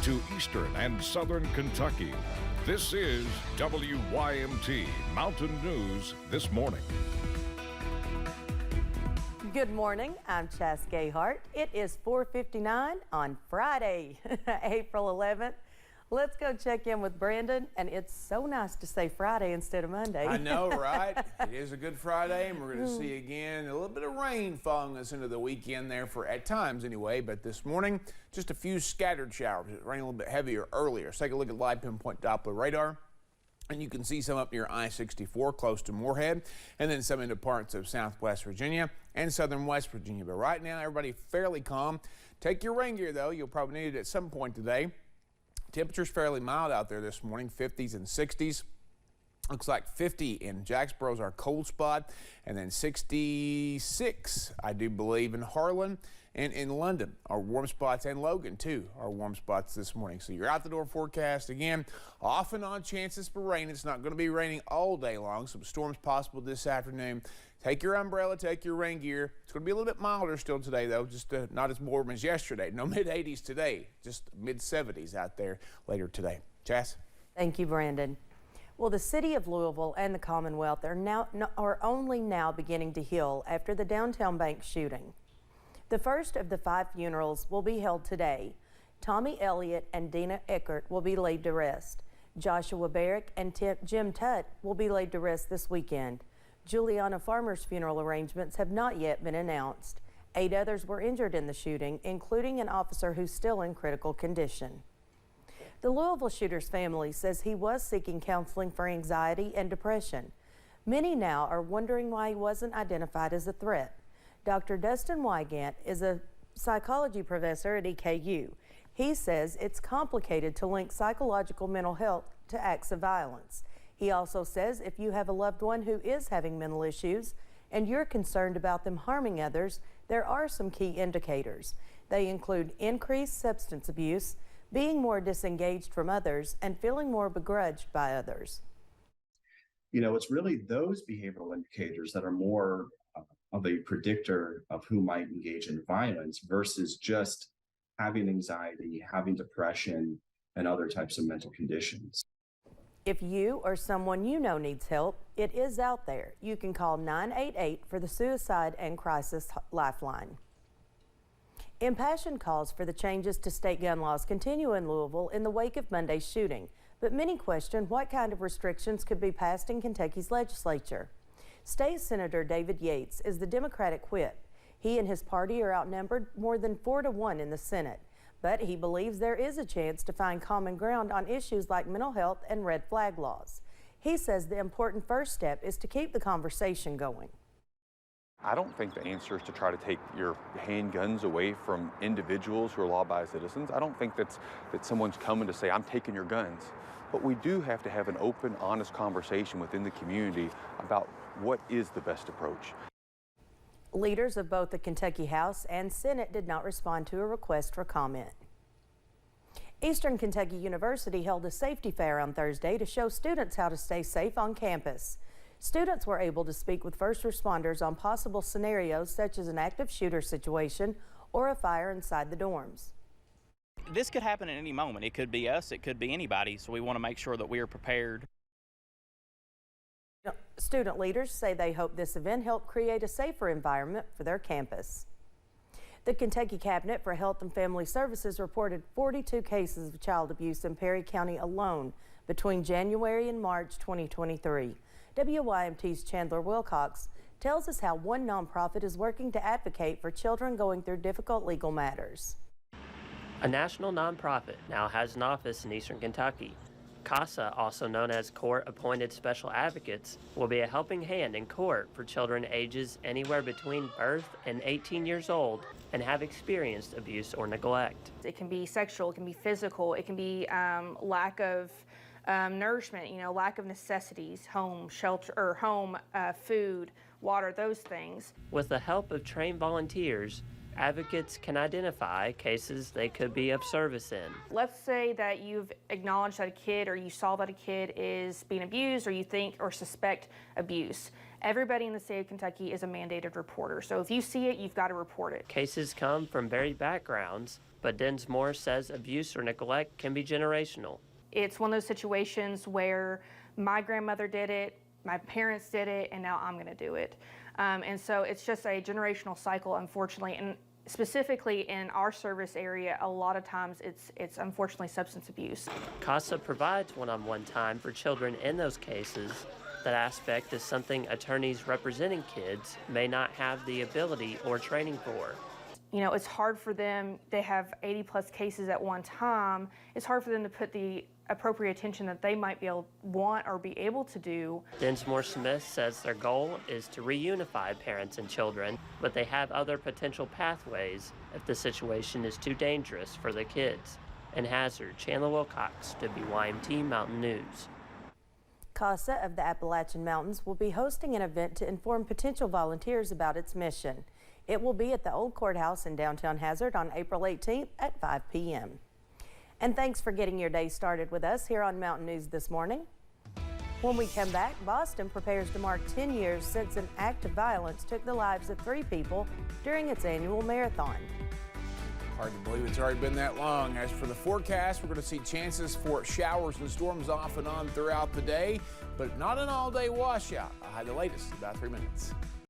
to Eastern and Southern Kentucky. This is WYMT Mountain News This Morning. Good morning, I'm Chas Gayhart. It is 4:59 on Friday, April 11th. Let's go check in with Brandon, and it's so nice to say Friday instead of Monday. I know, right? It is a good Friday, and we're going to see again a little bit of rain following us into the weekend there for at times anyway, but this morning just a few scattered showers. It rained a little bit heavier earlier. Let's take a look at live pinpoint Doppler radar. And you can see some up near I-64 close to Moorhead, and then some into parts of southwest Virginia and southern West Virginia. But right now, everybody fairly calm. Take your rain gear, though. You'll probably need it at some point today. Temperatures fairly mild out there this morning, 50s and 60s. Looks like 50 in Jacksboro's our cold spot, and then 66, I do believe, in Harlan and in London. Our warm spots, and Logan, too, our warm spots this morning. So your out the door forecast, again, off and on chances for rain. It's not going to be raining all day long. Some storms possible this afternoon. Take your umbrella, take your rain gear. It's going to be a little bit milder still today, though, just not as warm as yesterday. No mid-80s today, just mid-70s out there later today. Chas? Thank you, Brandon. Well, the city of Louisville and the Commonwealth are only now beginning to heal after the downtown bank shooting. The first of the 5 funerals will be held today. Tommy Elliott and Dina Eckert will be laid to rest. Joshua Barrick and Jim Tutt will be laid to rest this weekend. Juliana Farmer's funeral arrangements have not yet been announced. 8 others were injured in the shooting, including an officer who's still in critical condition. The Louisville shooter's family says he was seeking counseling for anxiety and depression. Many now are wondering why he wasn't identified as a threat. Dr. Dustin Wygant is a psychology professor at EKU. He says it's complicated to link psychological mental health to acts of violence. He also says if you have a loved one who is having mental issues and you're concerned about them harming others, there are some key indicators. They include increased substance abuse, being more disengaged from others, and feeling more begrudged by others. You know, it's really those behavioral indicators that are more of a predictor of who might engage in violence versus just having anxiety, having depression, and other types of mental conditions. If you or someone you know needs help, it is out there. You can call 988 for the Suicide and Crisis Lifeline. Impassioned calls for the changes to state gun laws continue in Louisville in the wake of Monday's shooting, but many question what kind of restrictions could be passed in Kentucky's legislature. State Senator David Yates is the Democratic whip. He and his party are outnumbered more than 4-1 in the Senate, but he believes there is a chance to find common ground on issues like mental health and red flag laws. He says the important first step is to keep the conversation going. I don't think the answer is to try to take your handguns away from individuals who are law-abiding citizens. I don't think that someone's coming to say, I'm taking your guns. But we do have to have an open, honest conversation within the community about what is the best approach. Leaders of both the Kentucky House and Senate did not respond to a request for comment. Eastern Kentucky University held a safety fair on Thursday to show students how to stay safe on campus. Students were able to speak with first responders on possible scenarios such as an active shooter situation or a fire inside the dorms. This could happen at any moment. It could be us, it could be anybody, so we want to make sure that we are prepared. Student leaders say they hope this event helped create a safer environment for their campus. The Kentucky Cabinet for Health and Family Services reported 42 cases of child abuse in Perry County alone between January and March 2023. WYMT's Chandler Wilcox tells us how one nonprofit is working to advocate for children going through difficult legal matters. A national nonprofit now has an office in Eastern Kentucky. CASA, also known as Court-Appointed Special Advocates, will be a helping hand in court for children ages anywhere between birth and 18 years old and have experienced abuse or neglect. It can be sexual, it can be physical, it can be lack of nourishment, lack of necessities, home, shelter, or home, food, water, those things. With the help of trained volunteers, advocates can identify cases they could be of service in. Let's say that you've acknowledged that a kid or you saw that a kid is being abused or you think or suspect abuse. Everybody in the state of Kentucky is a mandated reporter. So if you see it, you've got to report it. Cases come from varied backgrounds, But Densmore says abuse or neglect can be generational. It's one of those situations where my grandmother did it, my parents did it, and now I'm going to do it. And so it's just a generational cycle, unfortunately. And specifically in our service area, a lot of times it's unfortunately substance abuse. CASA provides one-on-one time for children in those cases. That aspect is something attorneys representing kids may not have the ability or training for. You know, it's hard for them, they have 80 plus cases at one time. It's hard for them to put the appropriate attention that they might be able, want or be able to do. Densmore Smith says their goal is to reunify parents and children, but they have other potential pathways if the situation is too dangerous for the kids. In Hazard, Chandler Wilcox, WYMT Mountain News. CASA of the Appalachian Mountains will be hosting an event to inform potential volunteers about its mission. It will be at the Old Courthouse in downtown Hazard on April 18th at 5 p.m. And thanks for getting your day started with us here on Mountain News this morning. When we come back, Boston prepares to mark 10 years since an act of violence took the lives of 3 people during its annual marathon. Hard to believe it's already been that long. As for the forecast, we're going to see chances for showers and storms off and on throughout the day, but not an all-day washout. I'll have the latest in about 3 minutes.